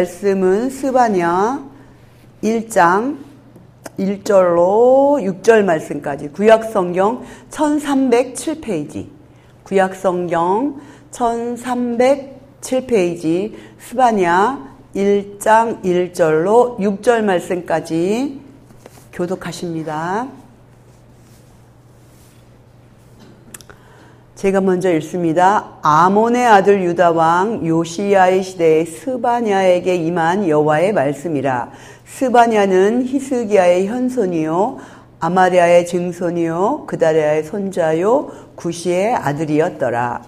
말씀은 스바냐 1장 1절로 6절 말씀까지 구약성경 1307페이지 구약성경 1307페이지 스바냐 1장 1절로 6절 말씀까지 교독하십니다. 제가 먼저 읽습니다. 아몬의 아들 유다왕 요시야의 시대에 스바냐에게 임한 여호와의 말씀이라. 스바냐는 히스기야의 현손이요 아마랴의 증손이요 그다랴의 손자요 구시의 아들이었더라.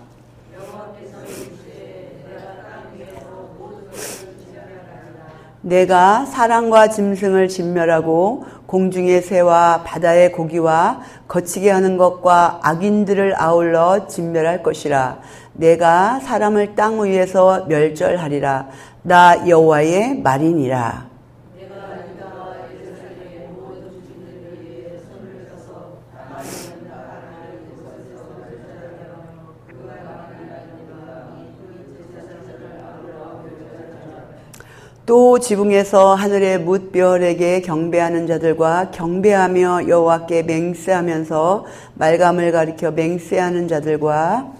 내가 사람과 짐승을 진멸하고 공중의 새와 바다의 고기와 거치게 하는 것과 악인들을 아울러 진멸할 것이라. 내가 사람을 땅 위에서 멸절하리라. 나 여호와의 말이니라. 또 지붕에서 하늘의 뭇별에게 경배하는 자들과 경배하며 여호와께 맹세하면서 말감을 가리켜 맹세하는 자들과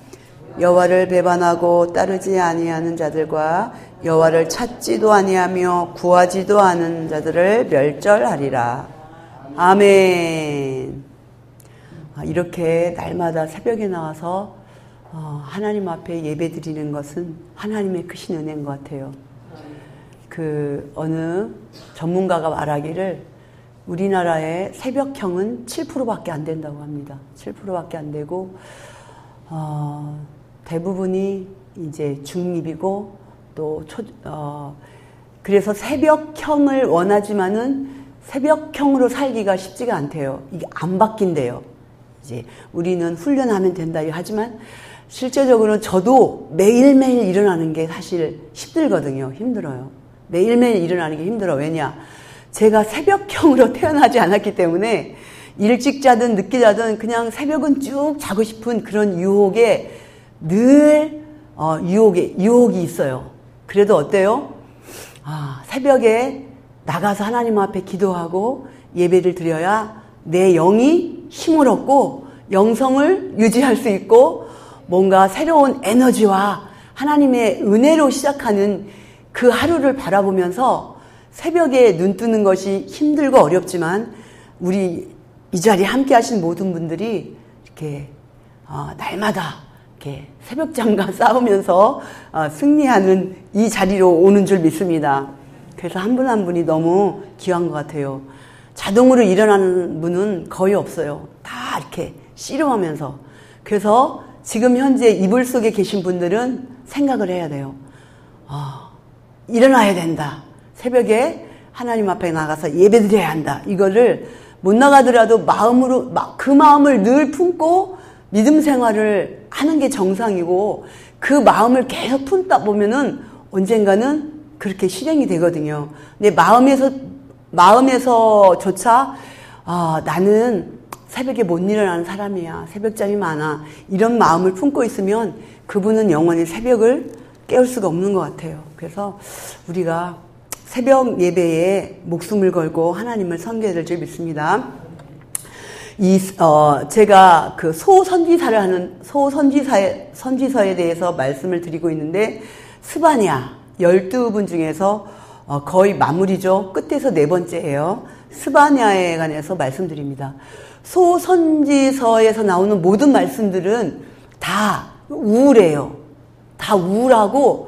여호와를 배반하고 따르지 아니하는 자들과 여호와를 찾지도 아니하며 구하지도 않은 자들을 멸절하리라. 아멘. 이렇게 날마다 새벽에 나와서 하나님 앞에 예배드리는 것은 하나님의 크신 은혜인 것 같아요. 어느 전문가가 말하기를 우리나라의 새벽형은 7%밖에 안 된다고 합니다. 7%밖에 안 되고, 대부분이 이제 중립이고, 그래서 새벽형을 원하지만은 새벽형으로 살기가 쉽지가 않대요. 이게 안 바뀐대요. 이제 우리는 훈련하면 된다 하지만, 실제적으로는 저도 매일매일 일어나는 게 사실 힘들거든요. 힘들어요. 매일매일 일어나는 게 힘들어. 왜냐? 제가 새벽형으로 태어나지 않았기 때문에 일찍 자든 늦게 자든 그냥 새벽은 쭉 자고 싶은 그런 유혹에 늘 유혹이 있어요. 그래도 어때요? 새벽에 나가서 하나님 앞에 기도하고 예배를 드려야 내 영이 힘을 얻고 영성을 유지할 수 있고 뭔가 새로운 에너지와 하나님의 은혜로 시작하는 그 하루를 바라보면서 새벽에 눈 뜨는 것이 힘들고 어렵지만 우리 이 자리에 함께 하신 모든 분들이 이렇게 날마다 이렇게 새벽잠과 싸우면서 승리하는 이 자리로 오는 줄 믿습니다. 그래서 한 분 한 분이 너무 귀한 것 같아요. 자동으로 일어나는 분은 거의 없어요. 다 이렇게 씨름하면서. 그래서 지금 현재 이불 속에 계신 분들은 생각을 해야 돼요. 일어나야 된다. 새벽에 하나님 앞에 나가서 예배드려야 한다. 이거를 못 나가더라도 그 마음을 늘 품고 믿음 생활을 하는 게 정상이고 그 마음을 계속 품다 보면은 언젠가는 그렇게 실행이 되거든요. 근데 마음에서조차 나는 새벽에 못 일어나는 사람이야. 새벽잠이 많아. 이런 마음을 품고 있으면 그분은 영원히 새벽을 깨울 수가 없는 것 같아요. 그래서 우리가 새벽 예배에 목숨을 걸고 하나님을 섬겨야 될 줄 믿습니다. 제가 그 선지서에 대해서 말씀을 드리고 있는데 스바냐 12분 중에서 거의 마무리죠. 끝에서 네 번째예요. 스바냐에 관해서 말씀드립니다. 소선지서에서 나오는 모든 말씀들은 다 우울해요. 다 우울하고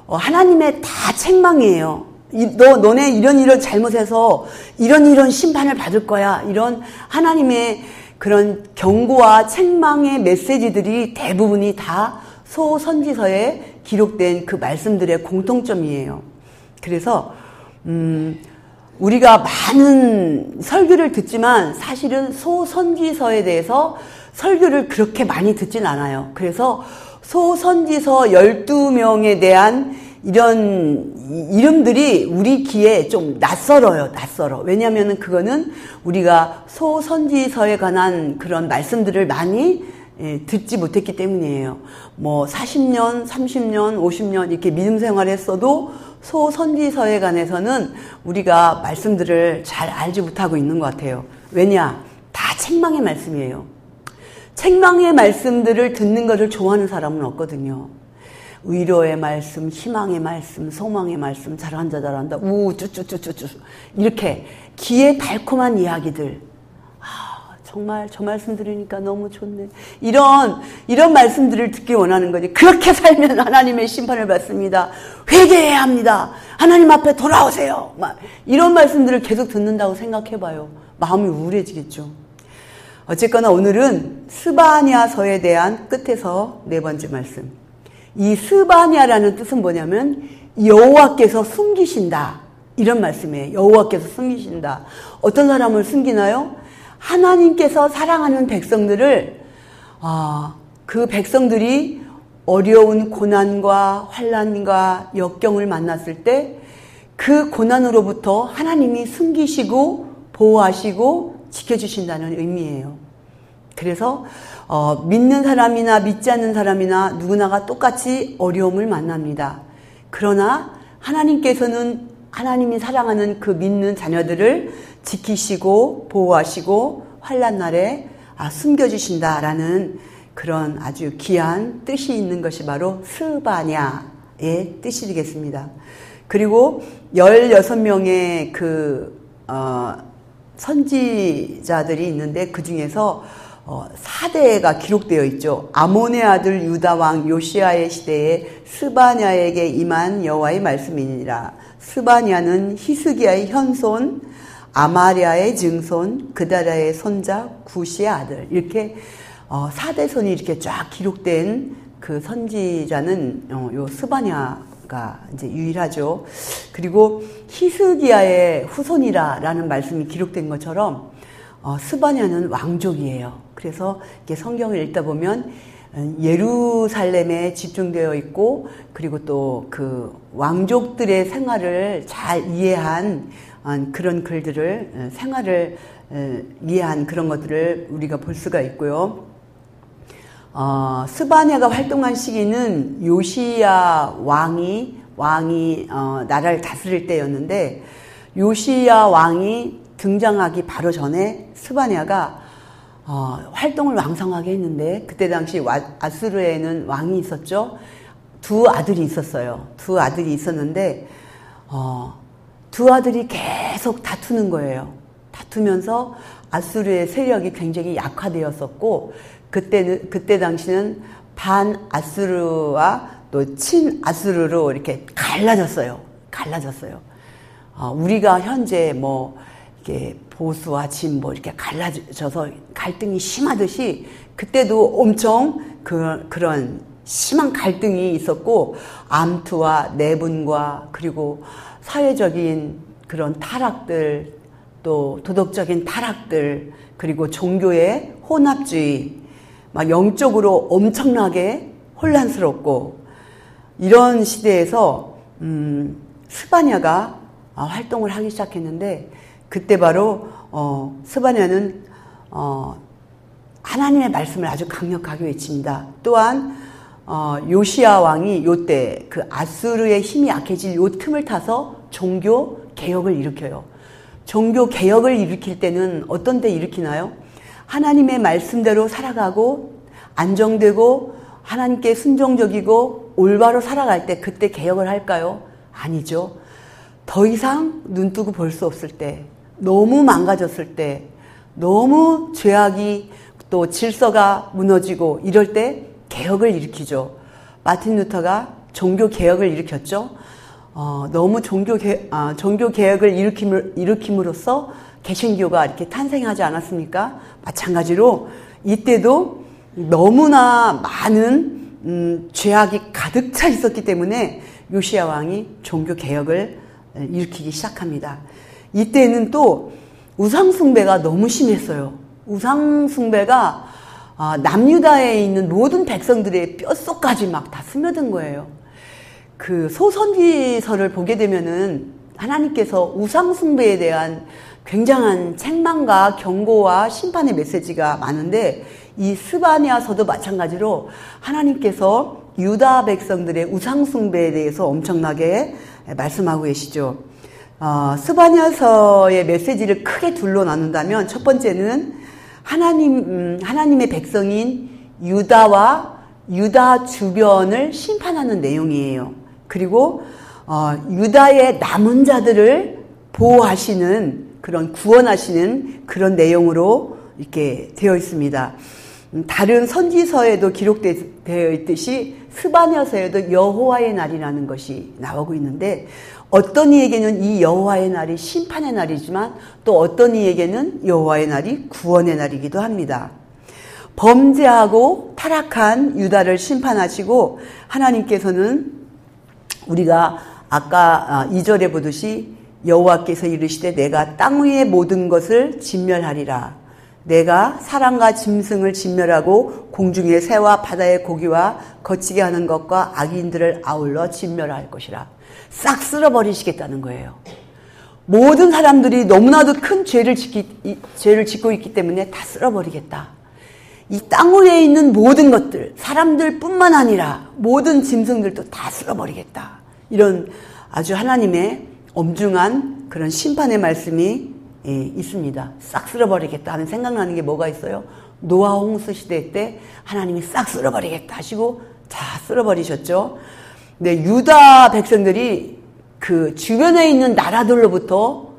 하나님의 다 책망이에요. 너네 이런 잘못해서 이런 심판을 받을 거야. 이런 하나님의 그런 경고와 책망의 메시지들이 대부분이 다 소선지서에 기록된 그 말씀들의 공통점이에요. 그래서 우리가 많은 설교를 듣지만 사실은 소선지서에 대해서 설교를 그렇게 많이 듣진 않아요. 그래서 소선지서 12명에 대한 이런 이름들이 우리 귀에 좀 낯설어. 왜냐하면 그거는 우리가 소선지서에 관한 그런 말씀들을 많이 듣지 못했기 때문이에요. 40년, 30년, 50년 이렇게 믿음 생활을 했어도 소선지서에 관해서는 우리가 말씀들을 잘 알지 못하고 있는 것 같아요. 왜냐? 다 책망의 말씀이에요. 책망의 말씀들을 듣는 것을 좋아하는 사람은 없거든요. 위로의 말씀, 희망의 말씀, 소망의 말씀, 잘한다, 잘한다, 쭈쭈쭈쭈쭈. 이렇게 귀에 달콤한 이야기들. 정말 저 말씀 들으니까 너무 좋네. 이런 말씀들을 듣기 원하는 거지. 그렇게 살면 하나님의 심판을 받습니다. 회개해야 합니다. 하나님 앞에 돌아오세요. 막 이런 말씀들을 계속 듣는다고 생각해봐요. 마음이 우울해지겠죠. 어쨌거나 오늘은 스바냐서에 대한 끝에서 네 번째 말씀. 이 스바냐라는 뜻은 뭐냐면 여호와께서 숨기신다. 이런 말씀이에요. 여호와께서 숨기신다. 어떤 사람을 숨기나요? 하나님께서 사랑하는 백성들을 그 백성들이 어려운 고난과 환난과 역경을 만났을 때 그 고난으로부터 하나님이 숨기시고 보호하시고 지켜주신다는 의미예요. 그래서 믿는 사람이나 믿지 않는 사람이나 누구나가 똑같이 어려움을 만납니다. 그러나 하나님께서는 하나님이 사랑하는 그 믿는 자녀들을 지키시고 보호하시고 환난 날에 숨겨주신다라는 그런 아주 귀한 뜻이 있는 것이 바로 스바냐의 뜻이 되겠습니다. 그리고 16명의 선지자들이 있는데 그 중에서 4대가 기록되어 있죠. 아몬의 아들 유다 왕 요시아의 시대에 스바냐에게 임한 여호와의 말씀이니라. 스바냐는 히스기야의 현손, 아마랴의 증손, 그다랴의 손자, 구시의 아들. 이렇게 4대 손이 이렇게 쫙 기록된 그 선지자는 요 스바냐가 이제 유일하죠. 그리고 히스기야의 후손이라라는 말씀이 기록된 것처럼 스바냐는 왕족이에요. 그래서 이렇게 성경을 읽다 보면 예루살렘에 집중되어 있고 그리고 또 그 왕족들의 생활을 잘 이해한 그런 글들을 생활을 이해한 그런 것들을 우리가 볼 수가 있고요. 스바냐가 활동한 시기는 요시야 왕이 나라를 다스릴 때였는데 요시야 왕이 등장하기 바로 전에 스바냐가 활동을 왕성하게 했는데 그때 당시 아수르에는 왕이 있었죠. 두 아들이 있었어요. 두 아들이 있었는데 두 아들이 계속 다투는 거예요. 다투면서 아수르의 세력이 굉장히 약화되었었고 그때 당시는 반 아수르와 또 친 아수르로 이렇게 갈라졌어요. 우리가 현재 이렇게 보수와 진보 이렇게 갈라져서 갈등이 심하듯이 그때도 엄청 그런 심한 갈등이 있었고 암투와 내분과 그리고 사회적인 그런 타락들 또 도덕적인 타락들 그리고 종교의 혼합주의 막 영적으로 엄청나게 혼란스럽고 이런 시대에서 스바냐가 활동을 하기 시작했는데 그때 바로 스바냐는 하나님의 말씀을 아주 강력하게 외칩니다. 또한 요시야 왕이 요때 그 아수르의 힘이 약해질 요 틈을 타서 종교 개혁을 일으켜요. 종교 개혁을 일으킬 때는 어떤 때 일으키나요? 하나님의 말씀대로 살아가고 안정되고 하나님께 순종적이고 올바로 살아갈 때 그때 개혁을 할까요? 아니죠. 더 이상 눈뜨고 볼 수 없을 때, 너무 망가졌을 때, 너무 죄악이 또 질서가 무너지고 이럴 때 개혁을 일으키죠. 마틴 루터가 종교 개혁을 일으켰죠. 너무 종교 개혁을 일으킴으로써 개신교가 이렇게 탄생하지 않았습니까? 마찬가지로 이때도 너무나 많은 죄악이 가득 차 있었기 때문에 요시야 왕이 종교 개혁을 일으키기 시작합니다. 이때는 또 우상숭배가 너무 심했어요. 우상숭배가 남유다에 있는 모든 백성들의 뼛속까지 막 다 스며든 거예요. 그 소선지서를 보게 되면은 하나님께서 우상숭배에 대한 굉장한 책망과 경고와 심판의 메시지가 많은데 이 스바냐서도 마찬가지로 하나님께서 유다 백성들의 우상숭배에 대해서 엄청나게 말씀하고 계시죠. 스바냐서의 메시지를 크게 둘로 나눈다면 첫 번째는 하나님의 백성인 유다와 유다 주변을 심판하는 내용이에요. 그리고 유다의 남은 자들을 보호하시는 그런 구원하시는 그런 내용으로 이렇게 되어 있습니다. 다른 선지서에도 기록되어 있듯이 스바냐서에도 여호와의 날이라는 것이 나오고 있는데 어떤 이에게는 이 여호와의 날이 심판의 날이지만 또 어떤 이에게는 여호와의 날이 구원의 날이기도 합니다. 범죄하고 타락한 유다를 심판하시고 하나님께서는 우리가 아까 2절에 보듯이 여호와께서 이르시되 내가 땅 위의 모든 것을 진멸하리라. 내가 사람과 짐승을 진멸하고 공중의 새와 바다의 고기와 거치게 하는 것과 악인들을 아울러 진멸할 것이라. 싹 쓸어버리시겠다는 거예요. 모든 사람들이 너무나도 큰 죄를 짓고 있기 때문에 다 쓸어버리겠다. 이 땅 위에 있는 모든 것들, 사람들뿐만 아니라 모든 짐승들도 다 쓸어버리겠다. 이런 아주 하나님의 엄중한 그런 심판의 말씀이 있습니다. 싹 쓸어버리겠다 하면 생각나는 게 뭐가 있어요? 노아 홍수 시대 때 하나님이 싹 쓸어버리겠다 하시고 다 쓸어버리셨죠. 근데 유다 백성들이 그 주변에 있는 나라들로부터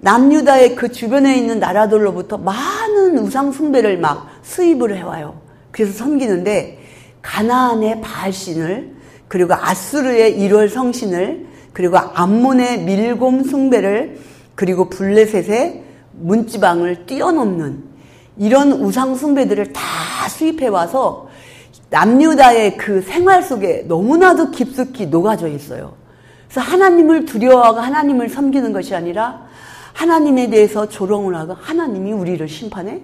남유다의 그 주변에 있는 나라들로부터 많은 우상 숭배를 막 수입을 해와요. 그래서 섬기는데 가나안의 바알신을 그리고 아수르의 1월 성신을 그리고 암몬의 밀곰 숭배를 그리고 블레셋의 문지방을 뛰어넘는 이런 우상 숭배들을 다 수입해와서 남유다의 그 생활 속에 너무나도 깊숙이 녹아져 있어요. 그래서 하나님을 두려워하고 하나님을 섬기는 것이 아니라 하나님에 대해서 조롱을 하고 하나님이 우리를 심판해?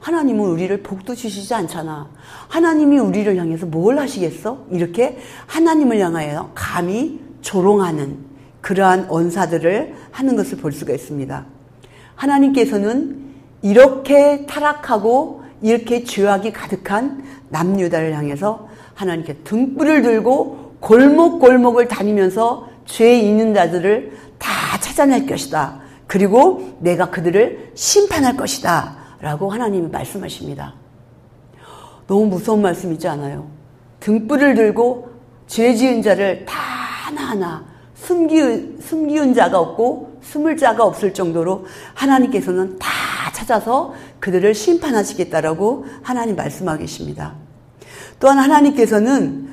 하나님은 우리를 복도 주시지 않잖아. 하나님이 우리를 향해서 뭘 하시겠어? 이렇게 하나님을 향하여 감히 조롱하는 그러한 언사들을 하는 것을 볼 수가 있습니다. 하나님께서는 이렇게 타락하고 이렇게 죄악이 가득한 남유다를 향해서 하나님께 등불을 들고 골목골목을 다니면서 죄 있는 자들을 다 찾아낼 것이다. 그리고 내가 그들을 심판할 것이다. 라고 하나님이 말씀하십니다. 너무 무서운 말씀이지 않아요? 등불을 들고 죄 지은 자를 다 하나하나 숨기운 자가 없고 숨을 자가 없을 정도로 하나님께서는 다 찾아서 그들을 심판하시겠다라고 하나님 말씀하고 계십니다. 또한 하나님께서는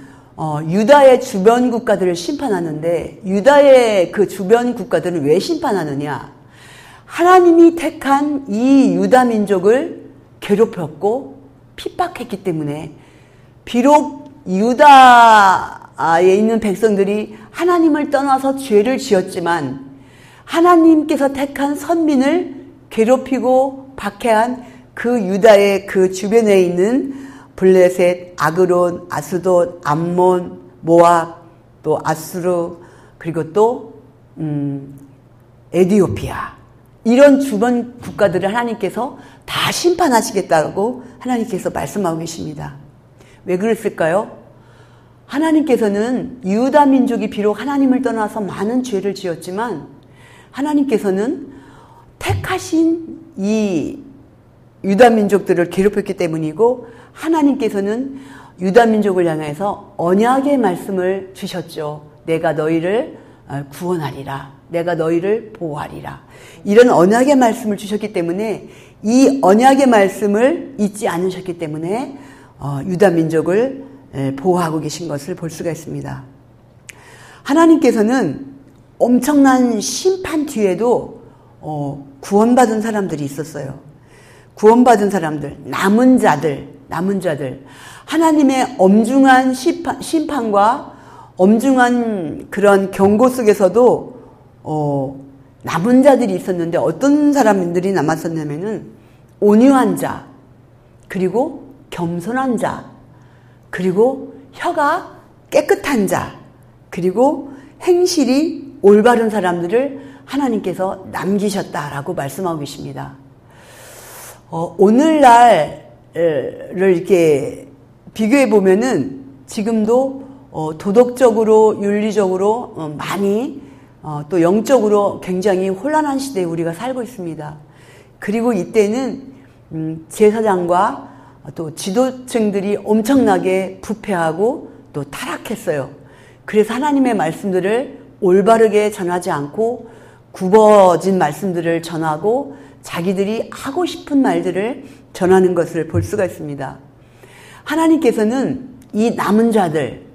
유다의 주변 국가들을 심판하는데 유다의 그 주변 국가들은 왜 심판하느냐? 하나님이 택한 이 유다 민족을 괴롭혔고 핍박했기 때문에 비록 유다에 있는 백성들이 하나님을 떠나서 죄를 지었지만 하나님께서 택한 선민을 괴롭히고 박해한 그 유다의 그 주변에 있는 블레셋, 아그론, 아스돗, 암몬, 모압, 또 아수르, 그리고 또 에디오피아 이런 주변 국가들을 하나님께서 다 심판하시겠다고 하나님께서 말씀하고 계십니다. 왜 그랬을까요? 하나님께서는 유다 민족이 비록 하나님을 떠나서 많은 죄를 지었지만 하나님께서는 택하신 이 유다 민족들을 괴롭혔기 때문이고 하나님께서는 유다 민족을 향해서 언약의 말씀을 주셨죠. 내가 너희를 구원하리라. 내가 너희를 보호하리라. 이런 언약의 말씀을 주셨기 때문에 이 언약의 말씀을 잊지 않으셨기 때문에 유다 민족을 보호하고 계신 것을 볼 수가 있습니다. 하나님께서는 엄청난 심판 뒤에도 구원받은 사람들이 있었어요. 구원받은 사람들, 남은 자들, 하나님의 엄중한 심판과 엄중한 그런 경고 속에서도 남은 자들이 있었는데 어떤 사람들이 남았었냐면은 온유한 자, 그리고 겸손한 자, 그리고 혀가 깨끗한 자, 그리고 행실이 올바른 사람들을 하나님께서 남기셨다라고 말씀하고 계십니다. 오늘날을 이렇게 비교해 보면은 지금도 도덕적으로, 윤리적으로 많이 또 영적으로 굉장히 혼란한 시대에 우리가 살고 있습니다. 그리고 이때는 제사장과 또 지도층들이 엄청나게 부패하고 또 타락했어요. 그래서 하나님의 말씀들을 올바르게 전하지 않고 굽어진 말씀들을 전하고 자기들이 하고 싶은 말들을 전하는 것을 볼 수가 있습니다. 하나님께서는 이 남은 자들,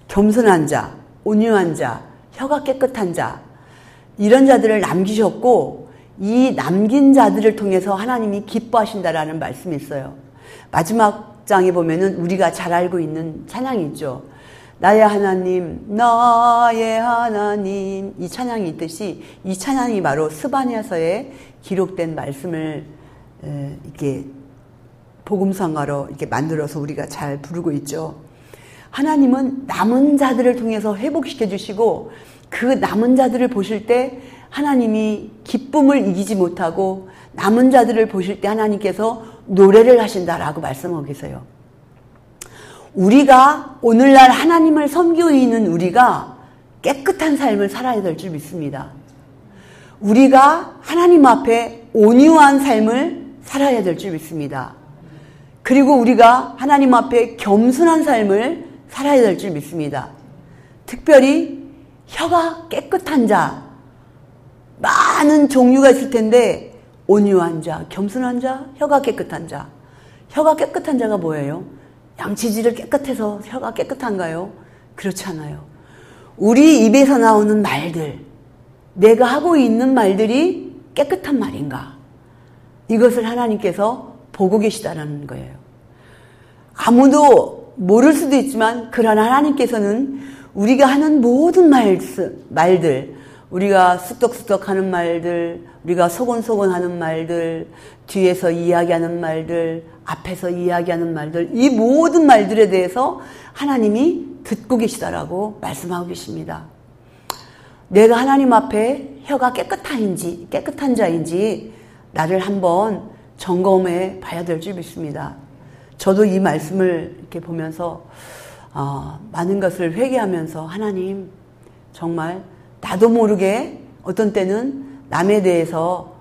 겸손한 자, 온유한 자, 혀가 깨끗한 자, 이런 자들을 남기셨고 이 남긴 자들을 통해서 하나님이 기뻐하신다라는 말씀이 있어요. 마지막 장에 보면은 우리가 잘 알고 있는 찬양이 있죠. 나의 하나님, 나의 하나님, 이 찬양이 있듯이 이 찬양이 바로 스바냐서에 기록된 말씀을 이렇게 복음성가로 이렇게 만들어서 우리가 잘 부르고 있죠. 하나님은 남은 자들을 통해서 회복시켜 주시고 그 남은 자들을 보실 때 하나님이 기쁨을 이기지 못하고 남은 자들을 보실 때 하나님께서 노래를 하신다라고 말씀하고 계세요. 우리가 오늘날 하나님을 섬기고 있는 우리가 깨끗한 삶을 살아야 될 줄 믿습니다. 우리가 하나님 앞에 온유한 삶을 살아야 될 줄 믿습니다. 그리고 우리가 하나님 앞에 겸손한 삶을 살아야 될 줄 믿습니다. 특별히 혀가 깨끗한 자, 많은 종류가 있을 텐데 온유한 자, 겸손한 자, 혀가 깨끗한 자. 혀가 깨끗한 자가 뭐예요? 양치질을 깨끗해서 혀가 깨끗한가요? 그렇지 않아요. 우리 입에서 나오는 말들, 내가 하고 있는 말들이 깨끗한 말인가? 이것을 하나님께서 보고 계시다라는 거예요. 아무도 모를 수도 있지만 그러나 하나님께서는 우리가 하는 모든 말들, 우리가 쑥덕쑥덕 하는 말들, 우리가 소곤소곤 하는 말들, 뒤에서 이야기하는 말들, 앞에서 이야기하는 말들, 이 모든 말들에 대해서 하나님이 듣고 계시다라고 말씀하고 계십니다. 내가 하나님 앞에 혀가 깨끗한 자인지 나를 한번 점검해 봐야 될 줄 믿습니다. 저도 이 말씀을 이렇게 보면서 많은 것을 회개하면서 하나님 정말 나도 모르게 어떤 때는 남에 대해서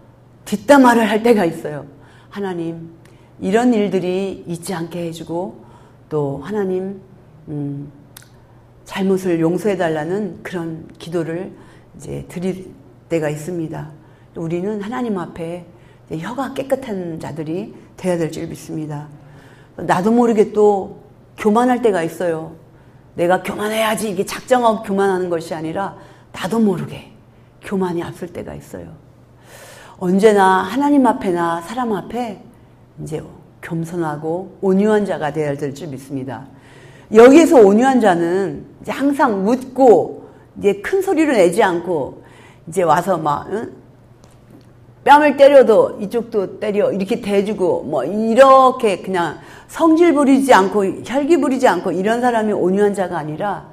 뒷담화를 할 때가 있어요. 하나님 이런 일들이 있지 않게 해주고 또 하나님 잘못을 용서해달라는 그런 기도를 이제 드릴 때가 있습니다. 우리는 하나님 앞에 혀가 깨끗한 자들이 되어야 될 줄 믿습니다. 나도 모르게 또 교만할 때가 있어요. 내가 교만해야지 이게 작정하고 교만하는 것이 아니라 나도 모르게 교만이 앞설 때가 있어요. 언제나 하나님 앞에나 사람 앞에 이제 겸손하고 온유한 자가 되어야 될 줄 믿습니다. 여기에서 온유한 자는 이제 항상 웃고 이제 큰 소리를 내지 않고 이제 와서 막 뺨을 때려도 이쪽도 때려 이렇게 대주고 뭐 이렇게 그냥 성질 부리지 않고 혈기 부리지 않고 이런 사람이 온유한 자가 아니라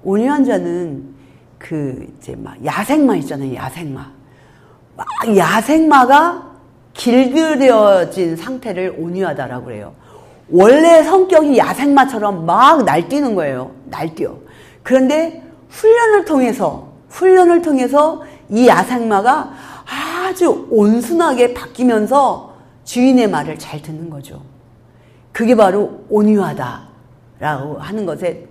온유한 자는 그 이제 막 야생마 있잖아요. 야생마. 막 야생마가 길들여진 상태를 온유하다라고 그래요. 원래 성격이 야생마처럼 막 날뛰는 거예요. 날뛰어. 그런데 훈련을 통해서 이 야생마가 아주 온순하게 바뀌면서 주인의 말을 잘 듣는 거죠. 그게 바로 온유하다라고 하는 것의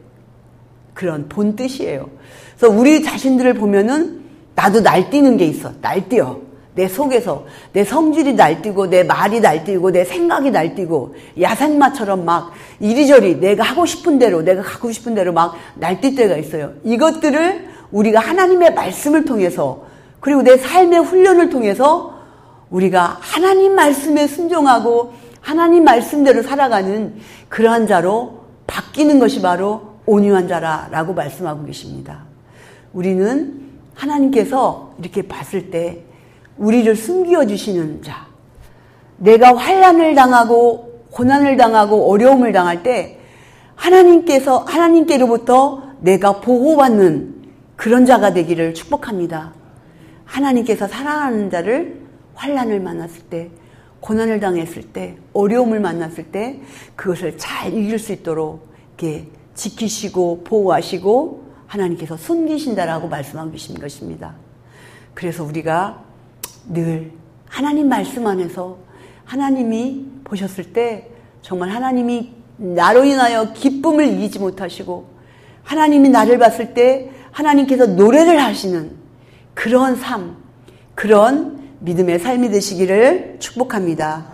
그런 본 뜻이에요. 그래서 우리 자신들을 보면은 나도 날뛰는 게 있어. 날뛰어. 내 속에서 내 성질이 날뛰고 내 말이 날뛰고 내 생각이 날뛰고 야생마처럼 막 이리저리 내가 하고 싶은 대로 내가 갖고 싶은 대로 막 날뛸 때가 있어요. 이것들을 우리가 하나님의 말씀을 통해서 그리고 내 삶의 훈련을 통해서 우리가 하나님 말씀에 순종하고 하나님 말씀대로 살아가는 그러한 자로 바뀌는 것이 바로 온유한 자라고 말씀하고 계십니다. 우리는 하나님께서 이렇게 봤을 때 우리를 숨겨 주시는 자, 내가 환난을 당하고 고난을 당하고 어려움을 당할 때 하나님께로부터 내가 보호받는 그런 자가 되기를 축복합니다. 하나님께서 사랑하는 자를 환난을 만났을 때, 고난을 당했을 때, 어려움을 만났을 때 그것을 잘 이길 수 있도록 이렇게 지키시고 보호하시고 하나님께서 숨기신다라고 말씀하고 계신 것입니다. 그래서 우리가 늘 하나님 말씀 안에서 하나님이 보셨을 때 정말 하나님이 나로 인하여 기쁨을 이기지 못하시고 하나님이 나를 봤을 때 하나님께서 노래를 하시는 그런 삶, 그런 믿음의 삶이 되시기를 축복합니다.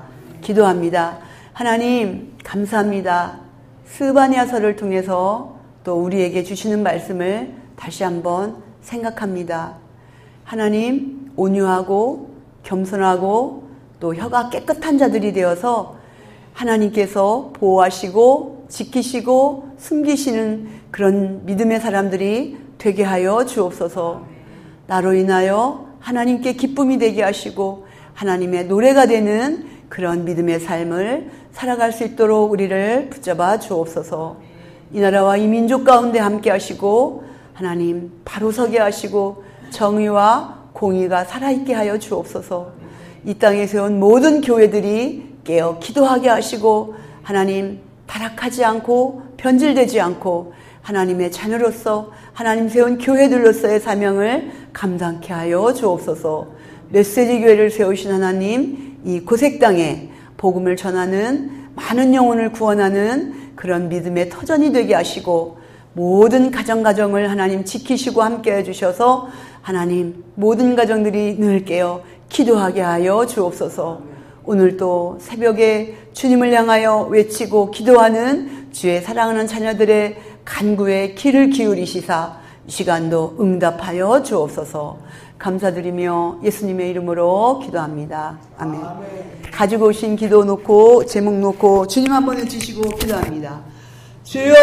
기도합니다. 하나님 감사합니다. 스바냐서를 통해서 또 우리에게 주시는 말씀을 다시 한번 생각합니다. 하나님 온유하고 겸손하고 또 혀가 깨끗한 자들이 되어서 하나님께서 보호하시고 지키시고 숨기시는 그런 믿음의 사람들이 되게 하여 주옵소서. 나로 인하여 하나님께 기쁨이 되게 하시고 하나님의 노래가 되는 그런 믿음의 삶을 살아갈 수 있도록 우리를 붙잡아 주옵소서. 이 나라와 이 민족 가운데 함께 하시고 하나님 바로 서게 하시고 정의와 공의가 살아있게 하여 주옵소서. 이 땅에 세운 모든 교회들이 깨어 기도하게 하시고 하나님 타락하지 않고 변질되지 않고 하나님의 자녀로서 하나님 세운 교회들로서의 사명을 감당케 하여 주옵소서. 메시지 교회를 세우신 하나님, 이 고색 땅에 복음을 전하는 많은 영혼을 구원하는 그런 믿음의 터전이 되게 하시고 모든 가정을 하나님 지키시고 함께 해주셔서 하나님 모든 가정들이 늘 깨어 기도하게 하여 주옵소서. 오늘도 새벽에 주님을 향하여 외치고 기도하는 주의 사랑하는 자녀들의 간구에 귀를 기울이시사 이 시간도 응답하여 주옵소서. 감사드리며 예수님의 이름으로 기도합니다. 아멘. 가지고 오신 기도 놓고 제목 놓고 주님 한번 해주시고 기도합니다. 주여